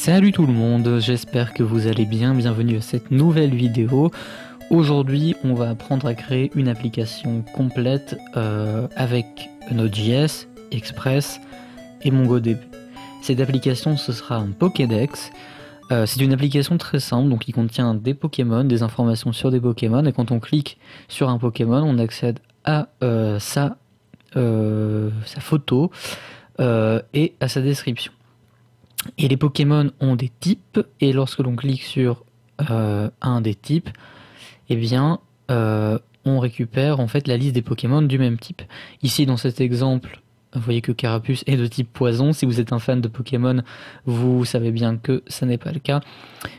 Salut tout le monde, j'espère que vous allez bien, bienvenue à cette nouvelle vidéo. Aujourd'hui on va apprendre à créer une application complète avec Node.js, Express et MongoDB. Cette application ce sera un Pokédex. C'est une application très simple, donc qui contient des Pokémon, des informations sur des Pokémon, et quand on clique sur un Pokémon on accède à sa photo et à sa description. Et les Pokémon ont des types, et lorsque l'on clique sur un des types, eh bien, on récupère en fait la liste des Pokémon du même type. Ici, dans cet exemple, vous voyez que Carapuce est de type poison. Si vous êtes un fan de Pokémon, vous savez bien que ça n'est pas le cas.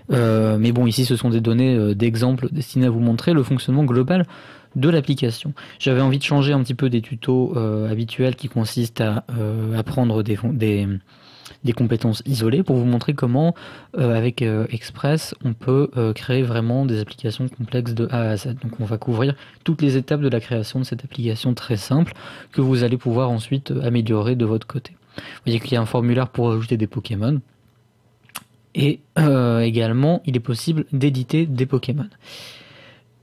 Mais bon, ici, ce sont des données d'exemple destinées à vous montrer le fonctionnement global de l'application. J'avais envie de changer un petit peu des tutos habituels qui consistent à apprendre des compétences isolées pour vous montrer comment avec Express on peut créer vraiment des applications complexes de A à Z. Donc on va couvrir toutes les étapes de la création de cette application très simple que vous allez pouvoir ensuite améliorer de votre côté. Vous voyez qu'il y a un formulaire pour ajouter des Pokémon et également il est possible d'éditer des Pokémon.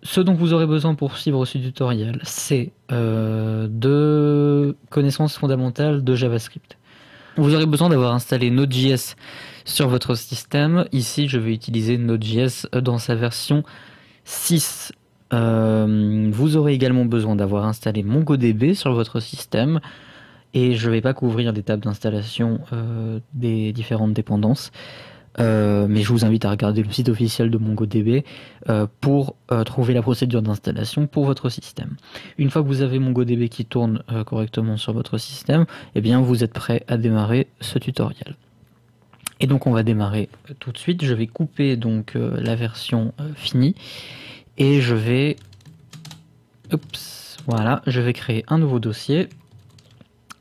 Ce dont vous aurez besoin pour suivre ce tutoriel, c'est de connaissances fondamentales de JavaScript. Vous aurez besoin d'avoir installé Node.js sur votre système. Ici, je vais utiliser Node.js dans sa version 6. Vous aurez également besoin d'avoir installé MongoDB sur votre système. Et je ne vais pas couvrir l'étape d'installation des différentes dépendances. Mais je vous invite à regarder le site officiel de MongoDB pour trouver la procédure d'installation pour votre système. Une fois que vous avez MongoDB qui tourne correctement sur votre système, eh bien vous êtes prêt à démarrer ce tutoriel. Et donc on va démarrer tout de suite. Je vais couper donc la version finie et je vais, voilà, je vais créer un nouveau dossier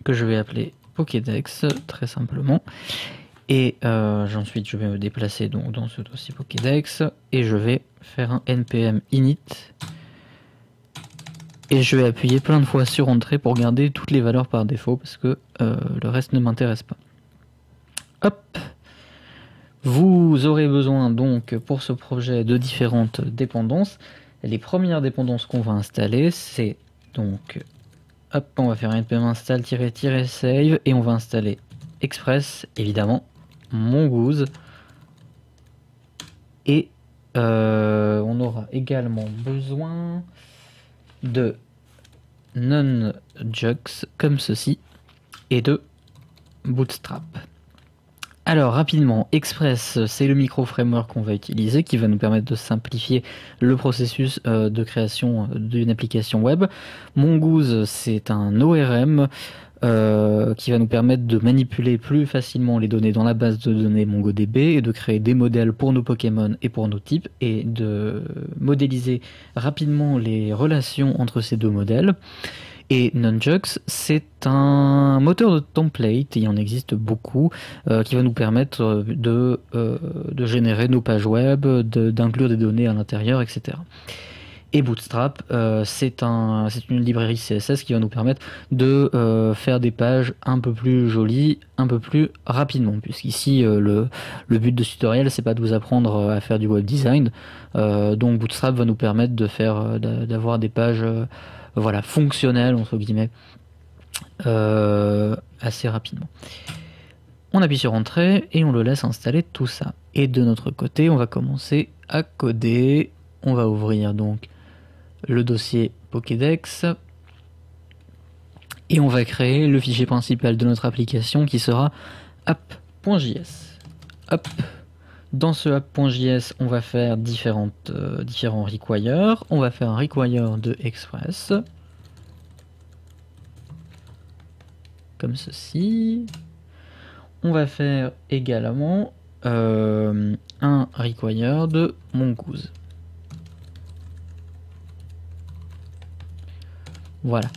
que je vais appeler Pokédex très simplement. Et ensuite je vais me déplacer donc dans ce dossier Pokédex et je vais faire un npm init et je vais appuyer plein de fois sur entrée pour garder toutes les valeurs par défaut parce que le reste ne m'intéresse pas. Hop, vous aurez besoin donc pour ce projet de différentes dépendances. Les premières dépendances qu'on va installer, c'est donc hop, on va faire un npm install -save et on va installer Express évidemment, Mongoose et on aura également besoin de Nunjucks comme ceci et de Bootstrap. Alors rapidement, Express c'est le micro framework qu'on va utiliser qui va nous permettre de simplifier le processus de création d'une application web. Mongoose c'est un ORM qui va nous permettre de manipuler plus facilement les données dans la base de données MongoDB et de créer des modèles pour nos Pokémon et pour nos types et de modéliser rapidement les relations entre ces deux modèles. Et Nunjucks, c'est un moteur de template, il y en existe beaucoup, qui va nous permettre de générer nos pages web, d'inclure des données à l'intérieur, etc. Et Bootstrap, c'est une librairie CSS qui va nous permettre de faire des pages un peu plus jolies, un peu plus rapidement, puisqu'ici le but de ce tutoriel c'est pas de vous apprendre à faire du web design, donc Bootstrap va nous permettre d'avoir des pages voilà, fonctionnelles entre guillemets assez rapidement. On appuie sur Entrée et on le laisse installer tout ça. Et de notre côté, on va commencer à coder. On va ouvrir donc le dossier Pokédex et on va créer le fichier principal de notre application qui sera app.js. Hop. Dans ce app.js, on va faire différents requires. On va faire un require de Express comme ceci. On va faire également un require de Mongoose. Voilà.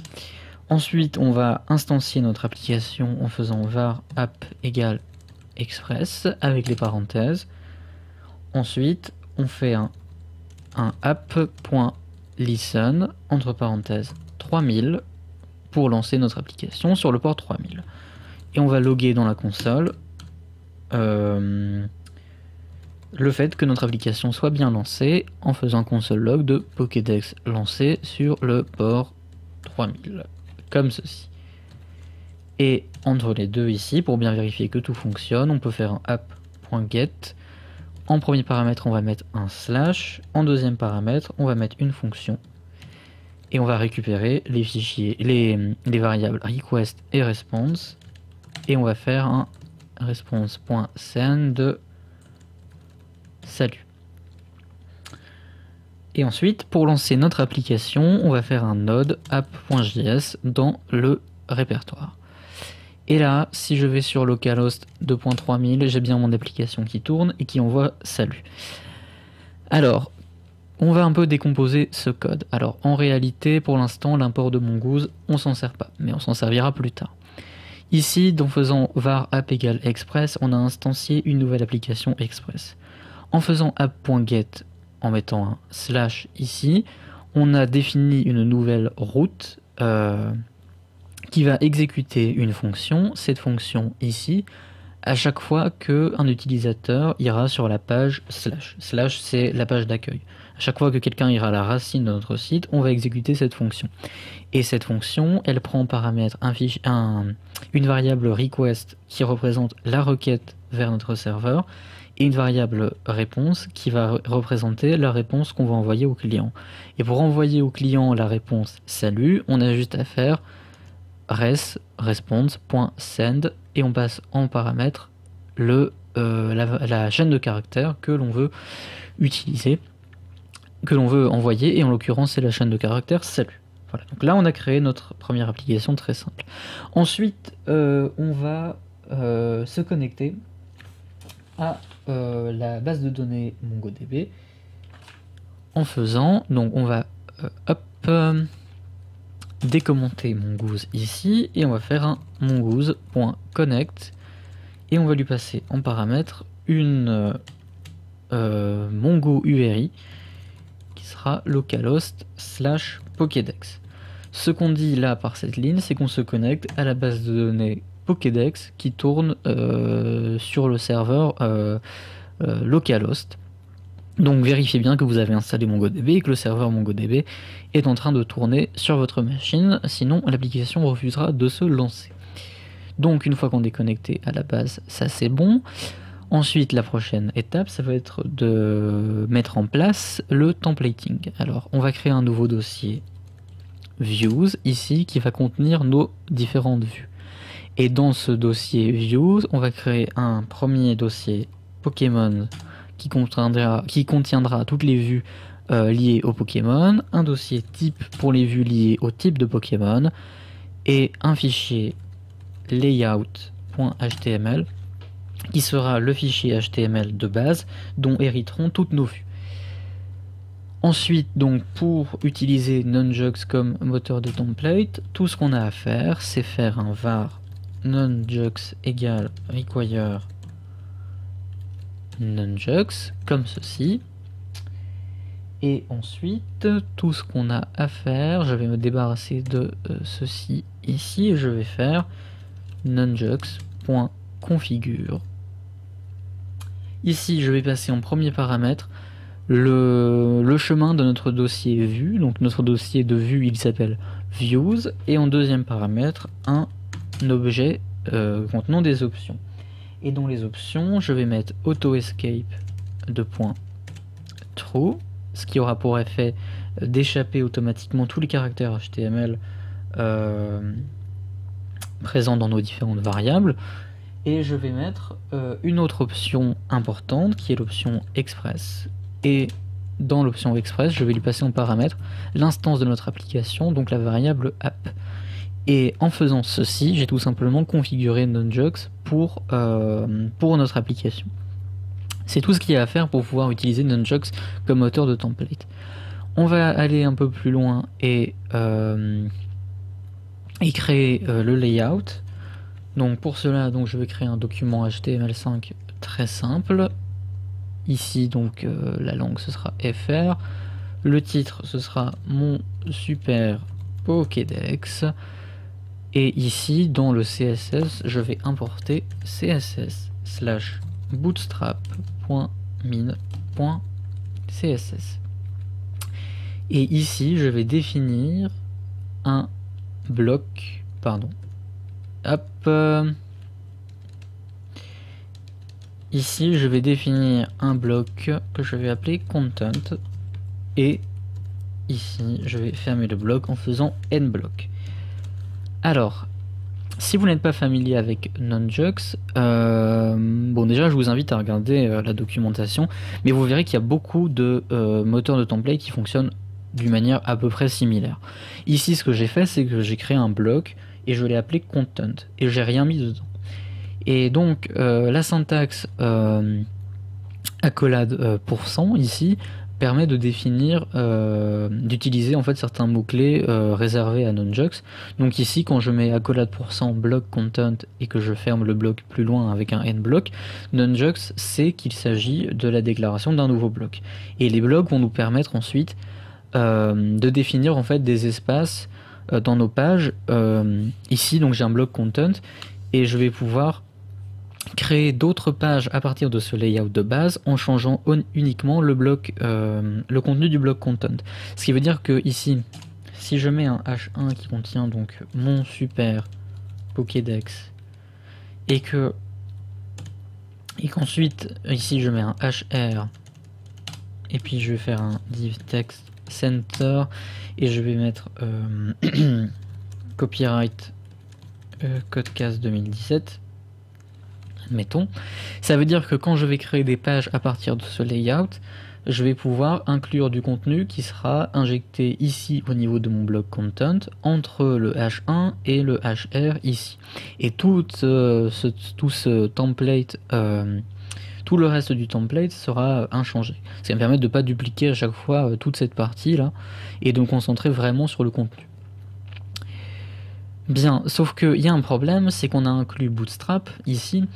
Ensuite, on va instancier notre application en faisant var app égale express avec les parenthèses. Ensuite, on fait un app.listen entre parenthèses 3000 pour lancer notre application sur le port 3000. Et on va loguer dans la console le fait que notre application soit bien lancée en faisant console log de Pokédex lancé sur le port 3000, comme ceci. Et entre les deux ici, pour bien vérifier que tout fonctionne, on peut faire un app.get. En premier paramètre, on va mettre un slash. En deuxième paramètre, on va mettre une fonction. Et on va récupérer les fichiers, les variables request et response. Et on va faire un response.send de salut. Et ensuite, pour lancer notre application, on va faire un node app.js dans le répertoire. Et là, si je vais sur localhost 2.3000, j'ai bien mon application qui tourne et qui envoie salut. Alors, on va un peu décomposer ce code. Alors, en réalité, pour l'instant, l'import de Mongoose, on s'en sert pas, mais on s'en servira plus tard. Ici, en faisant var app égale express, on a instancié une nouvelle application express. En faisant app.get, en mettant un slash ici, on a défini une nouvelle route qui va exécuter une fonction, cette fonction ici, à chaque fois qu'un utilisateur ira sur la page slash. Slash, c'est la page d'accueil. À chaque fois que quelqu'un ira à la racine de notre site, on va exécuter cette fonction. Et cette fonction, elle prend en paramètre une variable request qui représente la requête vers notre serveur, et une variable réponse qui va représenter la réponse qu'on va envoyer au client. Et pour envoyer au client la réponse salut, on a juste à faire response.send et on passe en paramètre la chaîne de caractères que l'on veut utiliser, que l'on veut envoyer, et en l'occurrence c'est la chaîne de caractères salut. Voilà, donc là on a créé notre première application très simple. Ensuite on va se connecter à la base de données MongoDB en faisant, donc on va décommenter Mongoose ici et on va faire un mongoose.connect et on va lui passer en paramètre une Mongo URI qui sera localhost /Pokédex. Ce qu'on dit là par cette ligne, c'est qu'on se connecte à la base de données Pokédex qui tourne sur le serveur localhost. Donc vérifiez bien que vous avez installé MongoDB et que le serveur MongoDB est en train de tourner sur votre machine, sinon l'application refusera de se lancer. Donc une fois qu'on est connecté à la base, ça c'est bon. Ensuite la prochaine étape, ça va être de mettre en place le templating. Alors on va créer un nouveau dossier views ici qui va contenir nos différentes vues. Et dans ce dossier views, on va créer un premier dossier Pokémon qui contiendra toutes les vues liées au Pokémon, un dossier type pour les vues liées au type de Pokémon, et un fichier layout.html qui sera le fichier HTML de base dont hériteront toutes nos vues. Ensuite, donc, pour utiliser Nunjux comme moteur de template, tout ce qu'on a à faire, c'est faire un var Nunjux égale require Nunjux, comme ceci. Et ensuite, tout ce qu'on a à faire, je vais me débarrasser de ceci ici, et je vais faire nunjux.configure. Ici, je vais passer en premier paramètre le chemin de notre dossier vue. Donc notre dossier de vue, il s'appelle views, et en deuxième paramètre, un objet contenant des options. Et dans les options, je vais mettre auto-escape de point true, ce qui aura pour effet d'échapper automatiquement tous les caractères HTML présents dans nos différentes variables. Et je vais mettre une autre option importante qui est l'option express. Et dans l'option express, je vais lui passer en paramètre l'instance de notre application, donc la variable app. Et en faisant ceci, j'ai tout simplement configuré Nunjux pour notre application. C'est tout ce qu'il y a à faire pour pouvoir utiliser Nunjux comme moteur de template. On va aller un peu plus loin et créer le layout. Donc pour cela, donc, je vais créer un document HTML5 très simple. Ici, donc, la langue, ce sera FR. Le titre, ce sera mon super Pokédex. Et ici, dans le CSS, je vais importer css/bootstrap.css. min.css. Et ici, je vais définir un bloc, pardon. Hop. Ici, je vais définir un bloc que je vais appeler content. Et ici, je vais fermer le bloc en faisant nblock. Alors, si vous n'êtes pas familier avec Nunjucks, bon déjà je vous invite à regarder la documentation, mais vous verrez qu'il y a beaucoup de moteurs de template qui fonctionnent d'une manière à peu près similaire. Ici ce que j'ai fait, c'est que j'ai créé un bloc et je l'ai appelé content et j'ai rien mis dedans. Et donc la syntaxe accolade % ici permet de définir, d'utiliser en fait certains mots-clés réservés à Nunjucks. Donc ici, quand je mets accolade % bloc content et que je ferme le bloc plus loin avec un nblock, Nunjucks sait qu'il s'agit de la déclaration d'un nouveau bloc. Et les blocs vont nous permettre ensuite de définir en fait des espaces dans nos pages. Ici, donc j'ai un bloc content et je vais pouvoir créer d'autres pages à partir de ce layout de base en changeant uniquement le bloc, le contenu du bloc content. Ce qui veut dire que ici, si je mets un h1 qui contient donc mon super Pokédex et qu'ensuite ici je mets un hr et puis je vais faire un div text center et je vais mettre copyright codecast 2017. Mettons, ça veut dire que quand je vais créer des pages à partir de ce layout, je vais pouvoir inclure du contenu qui sera injecté ici au niveau de mon bloc content entre le h1 et le hr ici. Et tout ce template, tout le reste du template sera inchangé. Ça va me permettre de ne pas dupliquer à chaque fois toute cette partie là et de me concentrer vraiment sur le contenu. Bien, sauf qu'il y a un problème, c'est qu'on a inclus Bootstrap ici,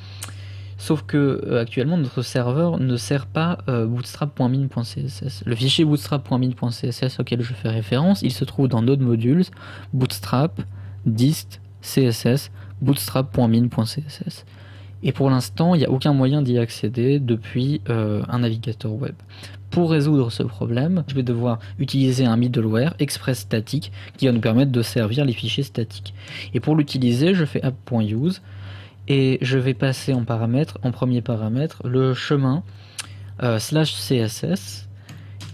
sauf que actuellement notre serveur ne sert pas bootstrap.min.css. Le fichier bootstrap.min.css auquel je fais référence, il se trouve dans Node Modules, bootstrap, dist, css, bootstrap.min.css. Et pour l'instant, il n'y a aucun moyen d'y accéder depuis un navigateur web. Pour résoudre ce problème, je vais devoir utiliser un middleware express statique qui va nous permettre de servir les fichiers statiques. Et pour l'utiliser, je fais app.use et je vais passer en paramètre, en premier paramètre, le chemin /css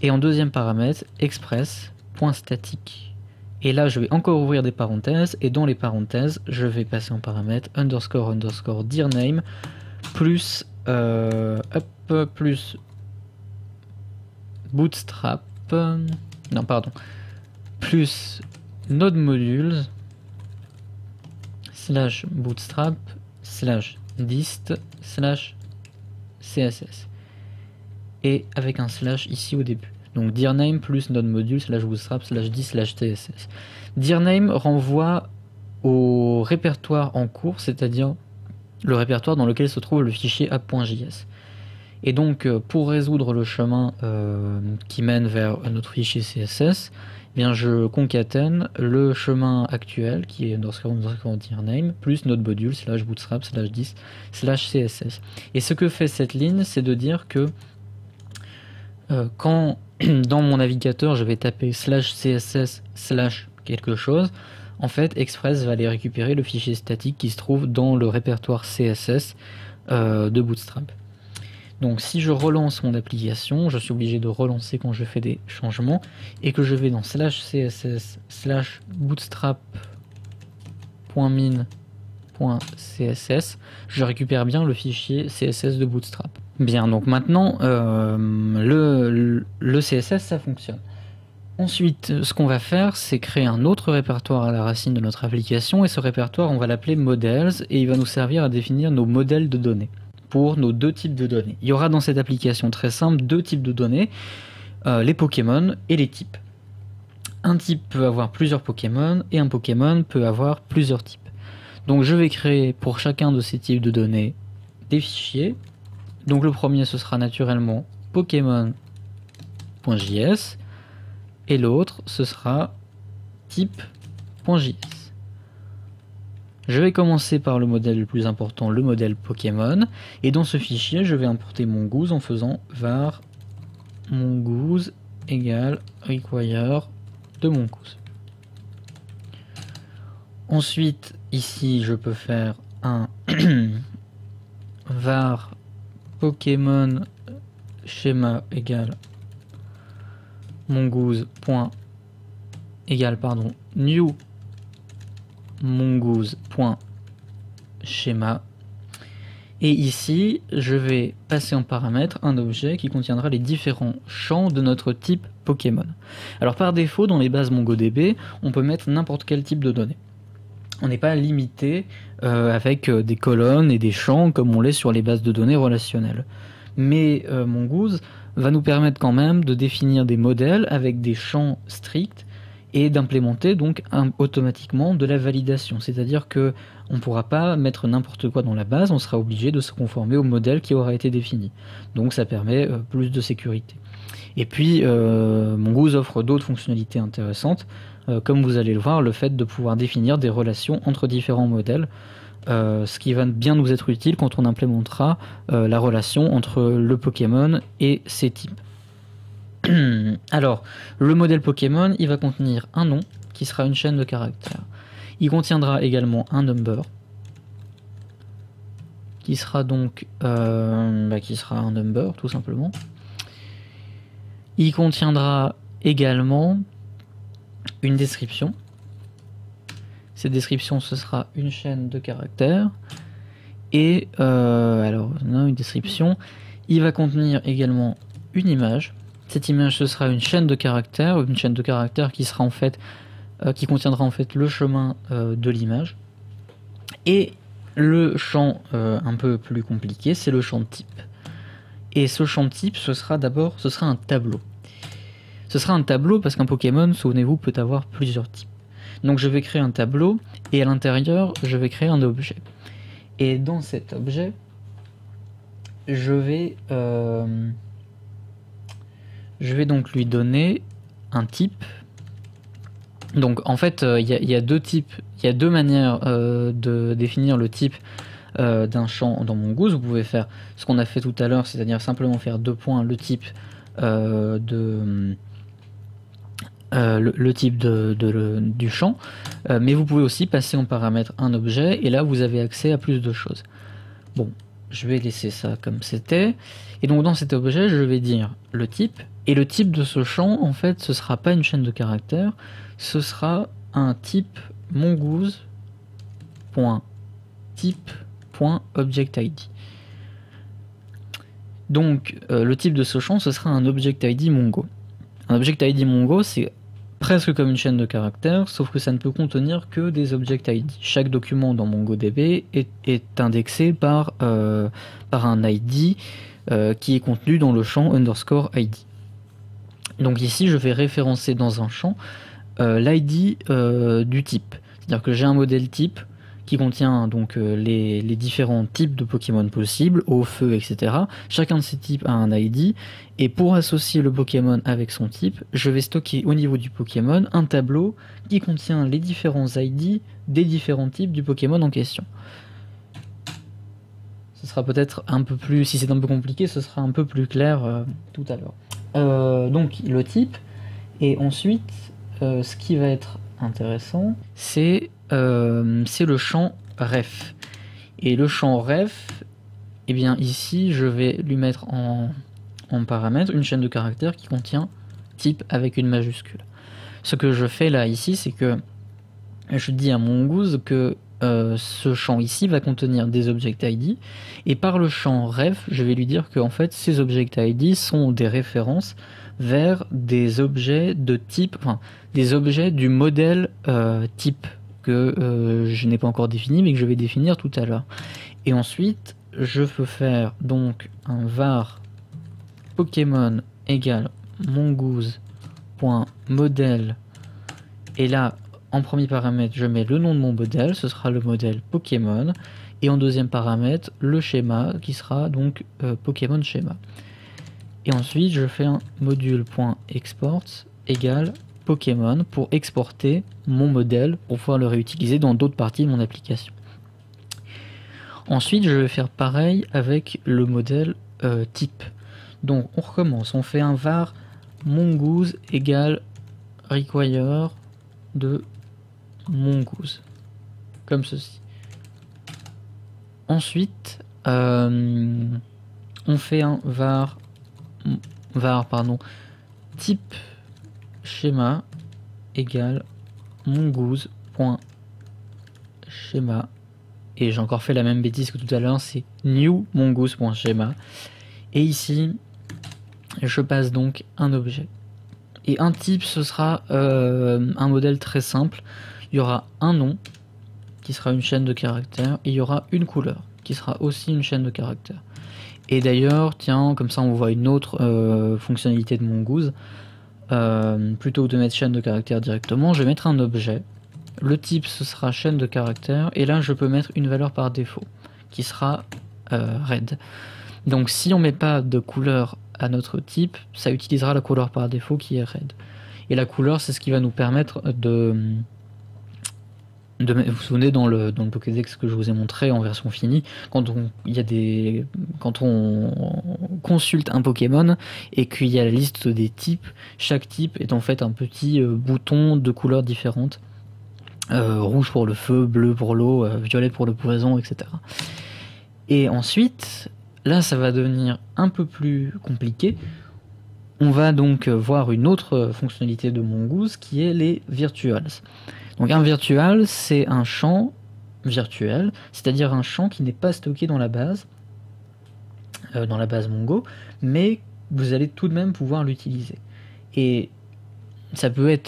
et en deuxième paramètre express.static. Et là, je vais encore ouvrir des parenthèses et dans les parenthèses, je vais passer en paramètre _ dirname plus plus bootstrap, non pardon, plus node modules / bootstrap / dist / css et avec un slash ici au début. Donc dirname plus node module / bootstrap / dist / tss. Dirname renvoie au répertoire en cours, c'est-à-dire le répertoire dans lequel se trouve le fichier app.js. Et donc pour résoudre le chemin qui mène vers notre fichier CSS, eh bien je concatène le chemin actuel qui est _dirname plus node module / bootstrap / dist / css. Et ce que fait cette ligne, c'est de dire que quand dans mon navigateur je vais taper /css / quelque chose, en fait Express va aller récupérer le fichier statique qui se trouve dans le répertoire CSS de Bootstrap. Donc si je relance mon application, je suis obligé de relancer quand je fais des changements et que je vais dans /css / bootstrap.min.css, je récupère bien le fichier CSS de Bootstrap. Bien, donc maintenant le CSS ça fonctionne. Ensuite, ce qu'on va faire, c'est créer un autre répertoire à la racine de notre application et ce répertoire, on va l'appeler models et il va nous servir à définir nos modèles de données pour nos deux types de données. Il y aura dans cette application très simple deux types de données, les Pokémon et les types. Un type peut avoir plusieurs Pokémon et un Pokémon peut avoir plusieurs types. Donc je vais créer pour chacun de ces types de données des fichiers. Donc le premier ce sera naturellement Pokémon.js et l'autre ce sera type.js. Je vais commencer par le modèle le plus important, le modèle Pokémon. Et dans ce fichier, je vais importer mongoose en faisant var mongoose égale require de mongoose. Ensuite, ici, je peux faire un var Pokémon schéma égale mongoose point égale pardon new mongoose point schéma, et ici je vais passer en paramètre un objet qui contiendra les différents champs de notre type Pokémon. Alors par défaut dans les bases MongoDB on peut mettre n'importe quel type de données. On n'est pas limité avec des colonnes et des champs comme on l'est sur les bases de données relationnelles. Mais Mongoose va nous permettre quand même de définir des modèles avec des champs stricts et d'implémenter donc automatiquement de la validation. C'est-à-dire que on ne pourra pas mettre n'importe quoi dans la base, on sera obligé de se conformer au modèle qui aura été défini. Donc ça permet plus de sécurité. Et puis Mongoose offre d'autres fonctionnalités intéressantes, comme vous allez le voir, le fait de pouvoir définir des relations entre différents modèles, ce qui va bien nous être utile quand on implémentera la relation entre le Pokémon et ses types. Alors, le modèle Pokémon, il va contenir un nom qui sera une chaîne de caractères. Il contiendra également un number qui sera donc qui sera un number tout simplement. Il contiendra également une description. Cette description, ce sera une chaîne de caractères. Et alors, non, une description. Il va contenir également une image. Cette image, ce sera une chaîne de caractères qui sera en fait, qui contiendra en fait le chemin de l'image. Et le champ un peu plus compliqué, c'est le champ de type. Et ce champ de type, ce sera un tableau. Ce sera un tableau parce qu'un Pokémon, souvenez-vous, peut avoir plusieurs types. Donc je vais créer un tableau et à l'intérieur, je vais créer un objet. Et dans cet objet, je vais donc lui donner un type. Donc en fait, il y a deux types, il y a deux manières de définir le type d'un champ dans Mongoose. Vous pouvez faire ce qu'on a fait tout à l'heure, c'est-à-dire simplement faire deux points le type du champ, mais vous pouvez aussi passer en paramètre un objet et là vous avez accès à plus de choses. Bon, je vais laisser ça comme c'était, et donc dans cet objet je vais dire le type, et le type de ce champ en fait ce sera pas une chaîne de caractères, ce sera un type mongoose.type.objectID. Donc le type de ce champ ce sera un objectID Mongo. Un objectID Mongo c'est presque comme une chaîne de caractères, sauf que ça ne peut contenir que des objectID. Chaque document dans MongoDB est indexé par un ID qui est contenu dans le champ _ID. Donc ici, je vais référencer dans un champ l'ID du type. C'est-à-dire que j'ai un modèle type qui contient donc les différents types de Pokémon possibles, eau, feu, etc. Chacun de ces types a un ID, et pour associer le Pokémon avec son type, je vais stocker au niveau du Pokémon un tableau qui contient les différents ID des différents types du Pokémon en question. Ce sera peut-être un peu plus, si c'est un peu compliqué, ce sera un peu plus clair tout à l'heure. Donc le type, et ensuite ce qui va être intéressant, c'est le champ ref. Et le champ ref, eh bien ici je vais lui mettre en paramètre une chaîne de caractères qui contient type avec une majuscule. Ce que je fais là ici, c'est que je dis à Mongoose que ce champ ici va contenir des objectID, et par le champ ref, je vais lui dire que en fait ces objectID sont des références vers des objets de type, enfin des objets du modèle type que je n'ai pas encore défini mais que je vais définir tout à l'heure. Et ensuite je peux faire donc un var Pokémon égale mongoose.modèle, et là en premier paramètre je mets le nom de mon modèle, ce sera le modèle Pokémon, et en deuxième paramètre le schéma qui sera donc Pokémon schéma. Et ensuite je fais un module.export égale Pokémon pour exporter mon modèle pour pouvoir le réutiliser dans d'autres parties de mon application. Ensuite, je vais faire pareil avec le modèle type. Donc on recommence, on fait un var mongoose égale require de mongoose, comme ceci. Ensuite, on fait un var type schéma égale mongoose.schéma. Et j'ai encore fait la même bêtise que tout à l'heure, c'est new mongoose.schéma. Et ici, je passe donc un objet. Et un type, ce sera un modèle très simple. Il y aura un nom, qui sera une chaîne de caractères, et il y aura une couleur, qui sera aussi une chaîne de caractères. Et d'ailleurs, tiens, comme ça on voit une autre fonctionnalité de Mongoose. Plutôt que de mettre chaîne de caractères directement, je vais mettre un objet. Le type, ce sera chaîne de caractères, et là je peux mettre une valeur par défaut, qui sera red. Donc si on met pas de couleur à notre type, ça utilisera la couleur par défaut qui est red. Et la couleur, c'est ce qui va nous permettre vous vous souvenez dans le Pokédex que je vous ai montré en version finie, quand on consulte un Pokémon et qu'il y a la liste des types, chaque type est en fait un petit bouton de couleurs différentes. Rouge pour le feu, bleu pour l'eau, violet pour le poison, etc. Et ensuite, là ça va devenir un peu plus compliqué. On va donc voir une autre fonctionnalité de Mongoose qui est les virtuals. Donc un virtual, c'est un champ virtuel, c'est-à-dire un champ qui n'est pas stocké dans la base Mongo, mais vous allez tout de même pouvoir l'utiliser. Et ça peut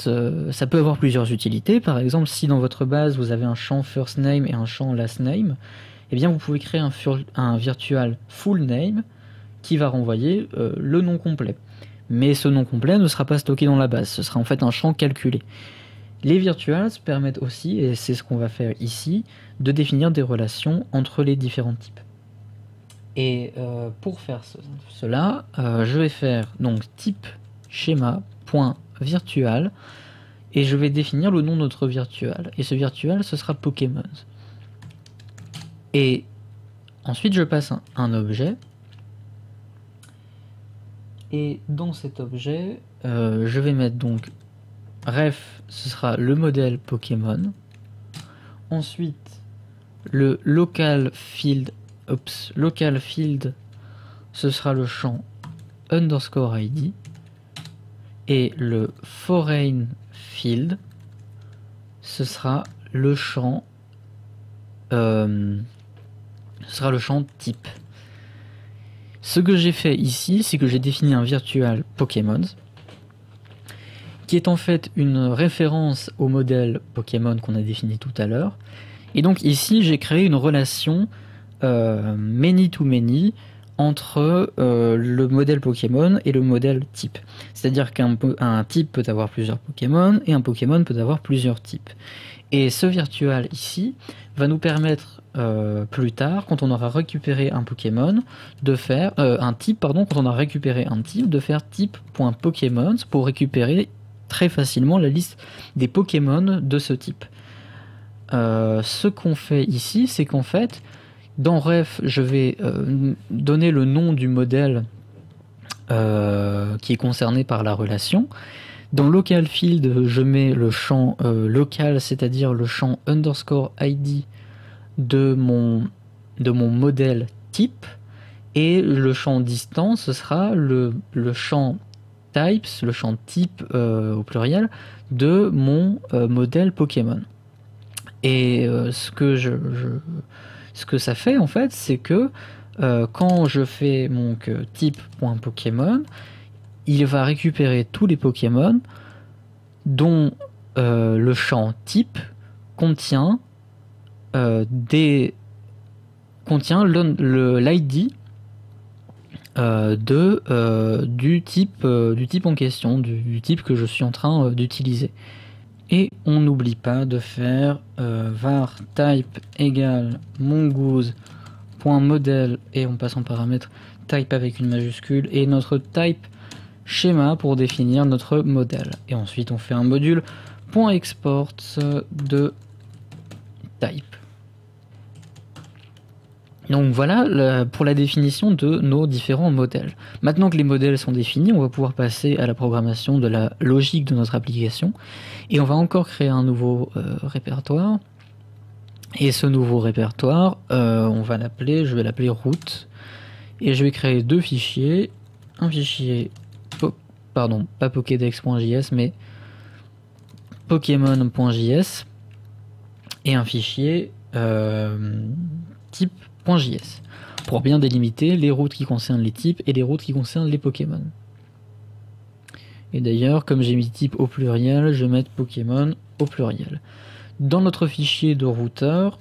avoir plusieurs utilités. Par exemple, si dans votre base vous avez un champ first name et un champ last name, eh bien vous pouvez créer un virtual full name qui va renvoyer le nom complet. Mais ce nom complet ne sera pas stocké dans la base, ce sera en fait un champ calculé. Les virtuals permettent aussi, et c'est ce qu'on va faire ici, de définir des relations entre les différents types. Et pour faire cela, je vais faire donc type schéma.virtual et je vais définir le nom de notre virtual. Et ce virtual, ce sera Pokémon. Et ensuite, je passe un objet. Et dans cet objet, je vais mettre donc ref, ce sera le modèle Pokémon. Ensuite, le local field, ce sera le champ underscore ID. Et le foreign field, ce sera le champ, type. Ce que j'ai fait ici, c'est que j'ai défini un virtual Pokémon, qui est en fait une référence au modèle Pokémon qu'on a défini tout à l'heure. Et donc ici, j'ai créé une relation many-to-many entre le modèle Pokémon et le modèle type. C'est-à-dire qu'un type peut avoir plusieurs Pokémon et un Pokémon peut avoir plusieurs types. Et ce virtual ici va nous permettre plus tard, quand on aura récupéré un Pokémon, de faire quand on a récupéré un type, de faire type.Pokémon pour récupérer très facilement la liste des Pokémon de ce type. Ce qu'on fait ici, c'est qu'en fait, dans ref, je vais donner le nom du modèle qui est concerné par la relation. Dans local field, je mets le champ local, c'est-à-dire le champ underscore ID de mon modèle type, et le champ distance, ce sera le champ types, le champ type au pluriel, de mon modèle Pokémon. Et ce que ça fait en fait, c'est que quand je fais mon type.Pokémon, il va récupérer tous les Pokémon dont le champ type contient l'ID du type en question, du type que je suis en train d'utiliser. Et on n'oublie pas de faire var type égale mongoose.model et on passe en paramètre type avec une majuscule et notre type schéma pour définir notre modèle. Et ensuite on fait un module .export de type. Donc voilà pour la définition de nos différents modèles. Maintenant que les modèles sont définis, on va pouvoir passer à la programmation de la logique de notre application. Et on va encore créer un nouveau répertoire. Et ce nouveau répertoire, je vais l'appeler route. Et je vais créer deux fichiers. Un fichier, pardon, pas pokédex.js, mais Pokémon.js. Et un fichier type.js. Pour bien délimiter les routes qui concernent les types et les routes qui concernent les Pokémon. Et d'ailleurs, comme j'ai mis type au pluriel, je vais mettre Pokémon au pluriel. Dans notre fichier de routeur,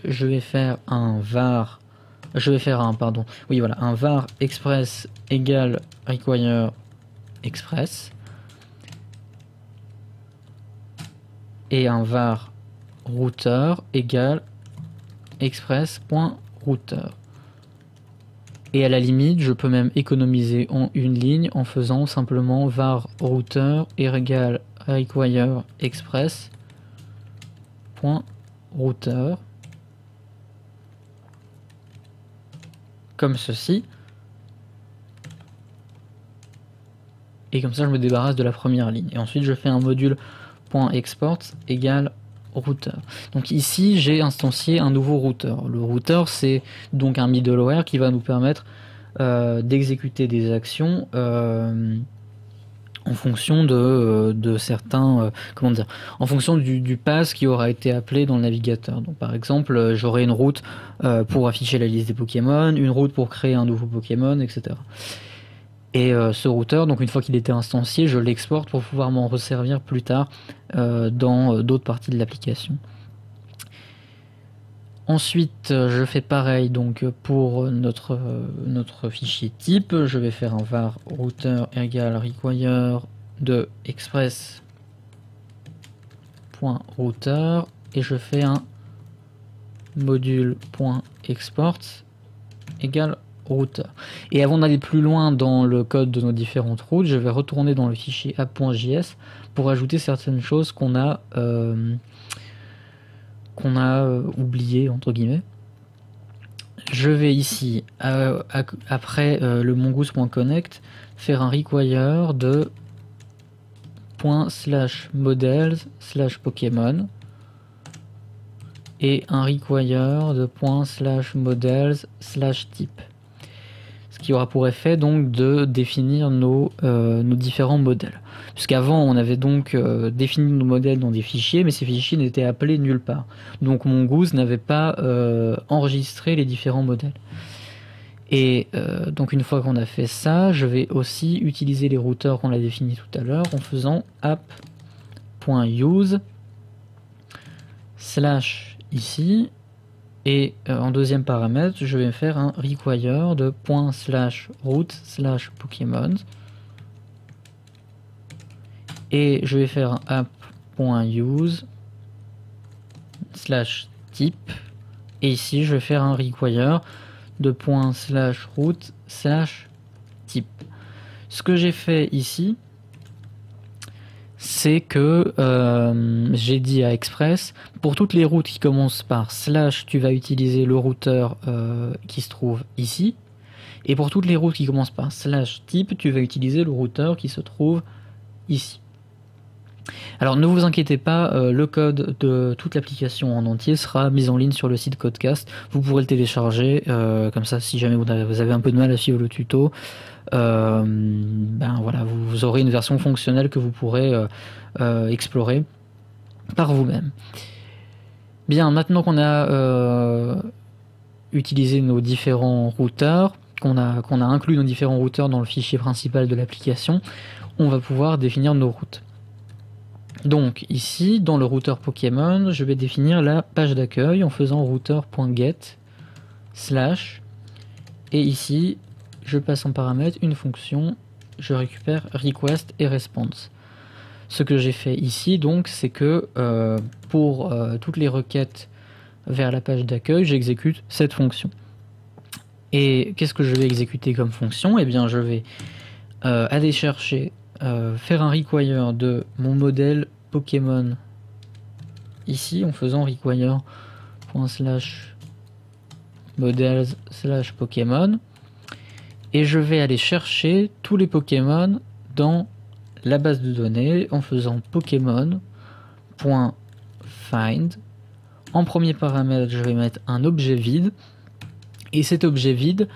je vais faire un var, un var express égale require express et un var routeur égale express.routeur. Et à la limite, je peux même économiser en une ligne en faisant simplement var routeur égale require express.routeur comme ceci. Et comme ça, je me débarrasse de la première ligne. Et ensuite, je fais un module.export égale routeur. Donc ici, j'ai instancié un nouveau routeur. Le routeur, c'est donc un middleware qui va nous permettre d'exécuter des actions en fonction de certains, en fonction du pass qui aura été appelé dans le navigateur. Donc par exemple, j'aurai une route pour afficher la liste des Pokémon, une route pour créer un nouveau Pokémon, etc. Et ce routeur, donc une fois qu'il était instancié, je l'exporte pour pouvoir m'en resservir plus tard dans d'autres parties de l'application. Ensuite, je fais pareil donc pour notre fichier type. Je vais faire un var routeur égale require de express.routeur et je fais un module.export égale routeur. Et avant d'aller plus loin dans le code de nos différentes routes, je vais retourner dans le fichier app.js pour ajouter certaines choses qu'on a oublié entre guillemets. Je vais ici après le mongoose.connect faire un require de ./models/Pokémon et un require de ./models/type. Ce qui aura pour effet donc de définir nos différents modèles. Puisqu'avant on avait donc défini nos modèles dans des fichiers, mais ces fichiers n'étaient appelés nulle part. Donc Mongoose n'avait pas enregistré les différents modèles. Et donc une fois qu'on a fait ça, je vais aussi utiliser les routeurs qu'on a définis tout à l'heure en faisant app.use/ ici. Et en deuxième paramètre, je vais faire un require de ./route/Pokémon. Et je vais faire un app.use/type. Et ici, je vais faire un require de ./route/type. Ce que j'ai fait ici, c'est que j'ai dit à Express, pour toutes les routes qui commencent par /, tu vas utiliser le routeur qui se trouve ici. Et pour toutes les routes qui commencent par /type, tu vas utiliser le routeur qui se trouve ici. Alors ne vous inquiétez pas, le code de toute l'application en entier sera mis en ligne sur le site Codecast. Vous pourrez le télécharger, comme ça si jamais vous avez un peu de mal à suivre le tuto, ben voilà, vous aurez une version fonctionnelle que vous pourrez explorer par vous-même. Bien, maintenant qu'on a utilisé nos différents routeurs, qu'on a inclus nos différents routeurs dans le fichier principal de l'application, on va pouvoir définir nos routes. Donc ici, dans le routeur Pokémon, je vais définir la page d'accueil en faisant routeur.get/ et ici, je passe en paramètre une fonction, je récupère request et response. Ce que j'ai fait ici, donc, c'est que pour toutes les requêtes vers la page d'accueil, j'exécute cette fonction. Et qu'est-ce que je vais exécuter comme fonction? Eh bien, je vais aller chercher, faire un require de mon modèle Pokémon ici, en faisant require models slash Pokémon. Et je vais aller chercher tous les Pokémon dans la base de données en faisant Pokémon.find. En premier paramètre, je vais mettre un objet vide. Et cet objet vide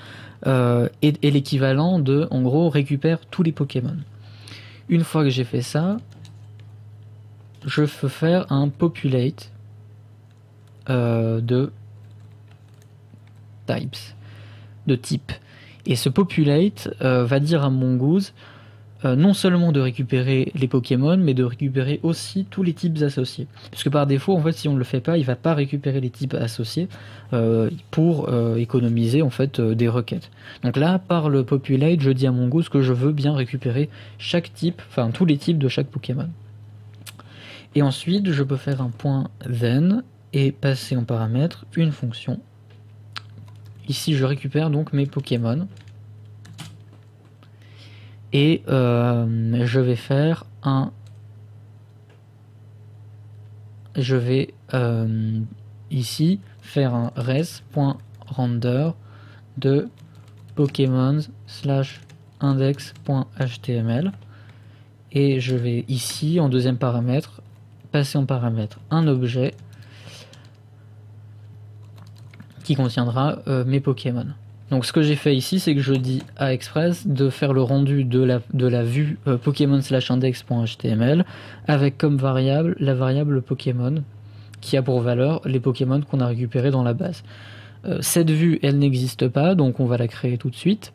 est l'équivalent de, en gros, récupère tous les Pokémon. Une fois que j'ai fait ça, je peux faire un populate de types, de type. Et ce populate va dire à Mongoose non seulement de récupérer les Pokémon, mais de récupérer aussi tous les types associés. Parce que par défaut, en fait, si on ne le fait pas, il va pas récupérer les types associés pour économiser en fait des requêtes. Donc là, par le populate, je dis à Mongoose que je veux bien récupérer chaque type, enfin tous les types de chaque Pokémon. Et ensuite, je peux faire un point then et passer en paramètre une fonction. Ici, je récupère donc mes Pokémon. Et je vais faire un... Je vais ici faire un res.render de Pokémon/index.html. Et je vais ici, en deuxième paramètre, passer en paramètre un objet qui contiendra mes Pokémon. Donc ce que j'ai fait ici, c'est que je dis à Express de faire le rendu de la vue Pokémon/index.html avec comme variable la variable Pokémon qui a pour valeur les Pokémon qu'on a récupérés dans la base. Cette vue, elle n'existe pas, donc on va la créer tout de suite.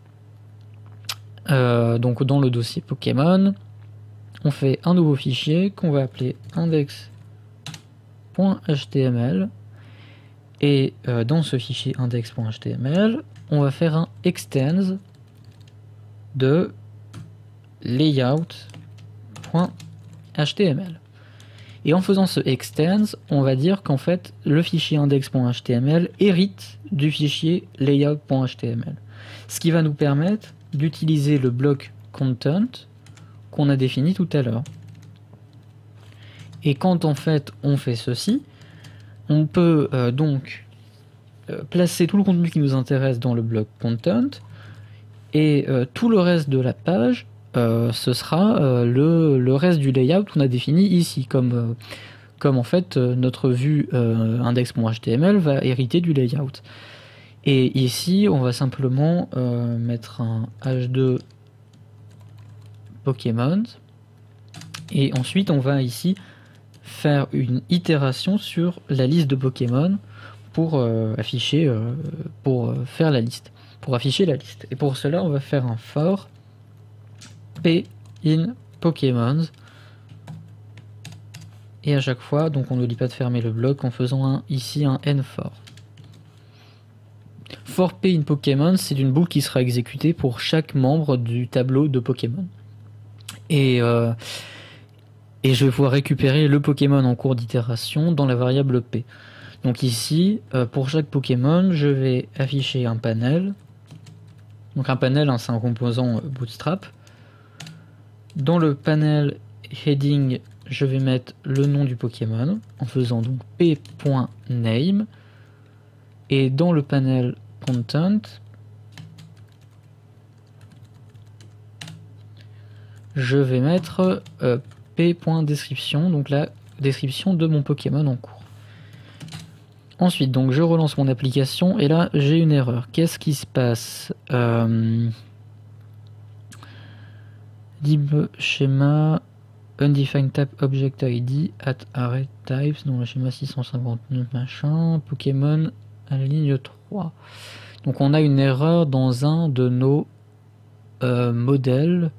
Donc dans le dossier Pokémon, on fait un nouveau fichier qu'on va appeler index.html. Et dans ce fichier index.html, on va faire un extends de layout.html. Et en faisant ce extends, on va dire qu'en fait, le fichier index.html hérite du fichier layout.html. Ce qui va nous permettre d'utiliser le bloc content qu'on a défini tout à l'heure. Et quand en fait on fait ceci, on peut donc placer tout le contenu qui nous intéresse dans le bloc content et tout le reste de la page, ce sera le reste du layout qu'on a défini ici, comme en fait notre vue index.html va hériter du layout. Et ici, on va simplement mettre un h2 Pokémon et ensuite on va ici faire une itération sur la liste de Pokémon pour afficher, pour faire la liste, pour afficher la liste. Et pour cela, on va faire un for p in Pokémon. Et à chaque fois, donc on n'oublie pas de fermer le bloc en faisant ici un n-for. For p in Pokémon, c'est une boucle qui sera exécutée pour chaque membre du tableau de Pokémon. Et je vais pouvoir récupérer le Pokémon en cours d'itération dans la variable P. Donc ici, pour chaque Pokémon, je vais afficher un panel. Donc un panel, hein, c'est un composant Bootstrap. Dans le panel heading, je vais mettre le nom du Pokémon en faisant donc p.name. Et dans le panel content, je vais mettre p.description, donc la description de mon Pokémon en cours. Ensuite, donc je relance mon application et là j'ai une erreur. Qu'est-ce qui se passe? Lib schéma undefined type object id at array types dans le schéma 659 machin Pokémon à la ligne 3. Donc on a une erreur dans un de nos modèles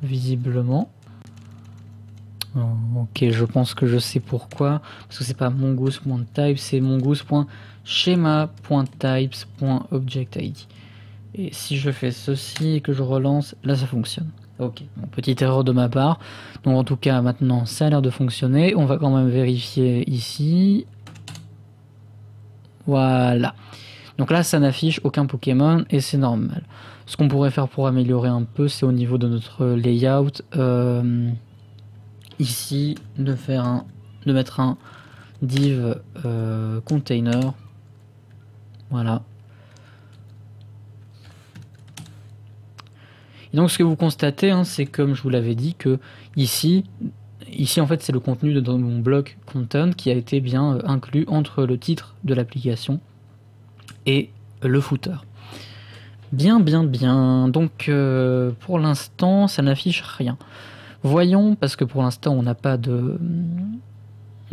visiblement. Oh, ok, je pense que je sais pourquoi. Parce que c'est pas mongoose.type, c'est mongoose.schema.types.objectId. Et si je fais ceci et que je relance, là ça fonctionne. Ok, bon, petite erreur de ma part. Donc en tout cas, maintenant ça a l'air de fonctionner. On va quand même vérifier ici. Voilà. Donc là, ça n'affiche aucun Pokémon et c'est normal. Ce qu'on pourrait faire pour améliorer un peu, c'est au niveau de notre layout. Ici, de mettre un div container Voilà. Et donc ce que vous constatez, hein, c'est comme je vous l'avais dit, que ici en fait c'est le contenu de mon bloc content qui a été bien inclus entre le titre de l'application et le footer. Bien. Donc pour l'instant ça n'affiche rien. Voyons, parce que pour l'instant on n'a pas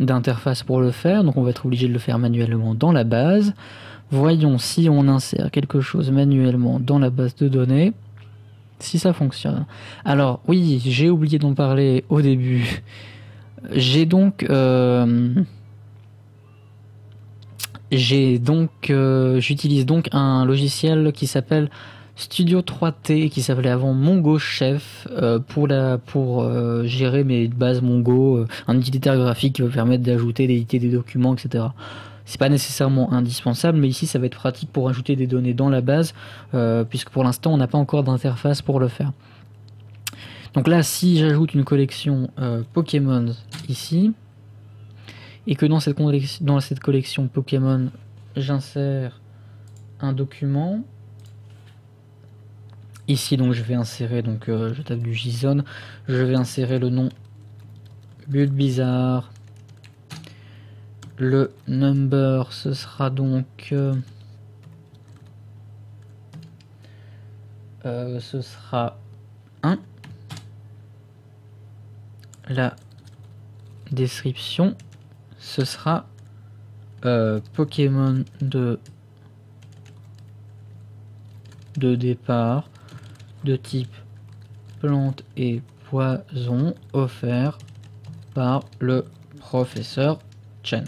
d'interface pour le faire, donc on va être obligé de le faire manuellement dans la base. Voyons si on insère quelque chose manuellement dans la base de données, si ça fonctionne. Alors oui, j'ai oublié d'en parler au début. J'utilise donc un logiciel qui s'appelle Studio 3T, qui s'appelait avant Mongo Chef, pour gérer mes bases Mongo, un utilitaire graphique qui va permettre d'ajouter, d'éditer des documents, etc. C'est pas nécessairement indispensable, mais ici ça va être pratique pour ajouter des données dans la base, puisque pour l'instant on n'a pas encore d'interface pour le faire. Donc là, si j'ajoute une collection Pokémon ici, et que dans cette collection Pokémon, j'insère un document. Ici, donc, je vais insérer, donc, je tape du JSON, je vais insérer le nom Bulbizarre. Le number, ce sera donc... ce sera 1. La description, ce sera Pokémon de départ de type plante et poison offert par le professeur Chen.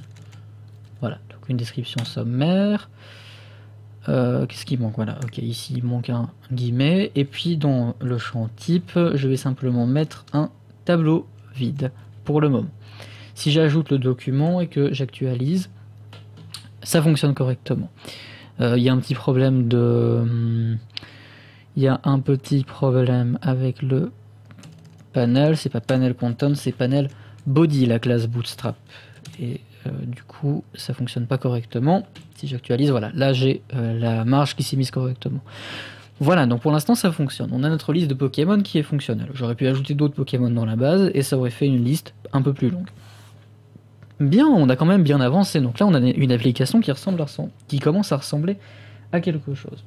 Voilà, donc une description sommaire. Qu'est-ce qui manque? Voilà, ok, ici il manque un guillemet. Et puis dans le champ type, je vais simplement mettre un tableau vide pour le moment. Si j'ajoute le document et que j'actualise, ça fonctionne correctement. Il y a un petit problème avec le panel. C'est pas panel content, c'est panel body, la classe Bootstrap. Et du coup, ça fonctionne pas correctement. Si j'actualise, voilà, là j'ai la marge qui s'est mise correctement. Voilà, donc pour l'instant ça fonctionne. On a notre liste de Pokémon qui est fonctionnelle. J'aurais pu ajouter d'autres Pokémon dans la base et ça aurait fait une liste un peu plus longue. Bien, on a quand même bien avancé. Donc là, on a une application qui commence à ressembler à quelque chose.